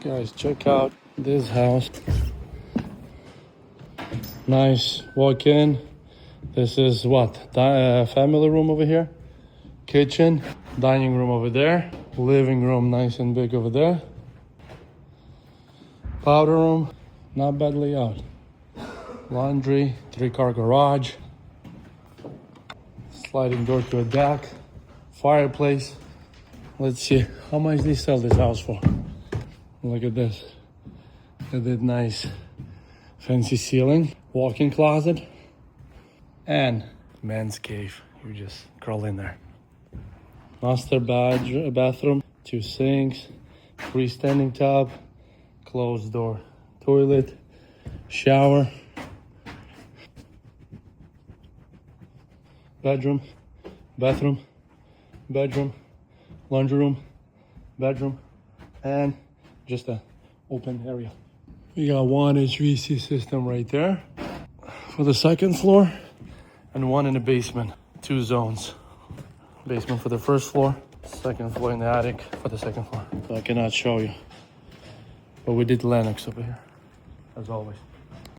Guys, check out this house. Nice walk-in. This is what? Family room over here. Kitchen, dining room over there. Living room, nice and big over there. Powder room, not bad layout. Laundry, 3-car garage. Sliding door to a deck. Fireplace. Let's see, how much they sell this house for? Look at this. Look at that nice fancy ceiling. Walk-in closet. And man's cave. You just crawl in there. Master bathroom. 2 sinks. Freestanding tub. Closed door. Toilet. Shower. Bedroom. Bathroom. Bedroom. Laundry room. Bedroom. And just an open area. We got one HVAC system right there for the second floor and one in the basement. 2 zones. Basement for the first floor, second floor in the attic for the second floor. So I cannot show you. But we did Lennox over here, as always.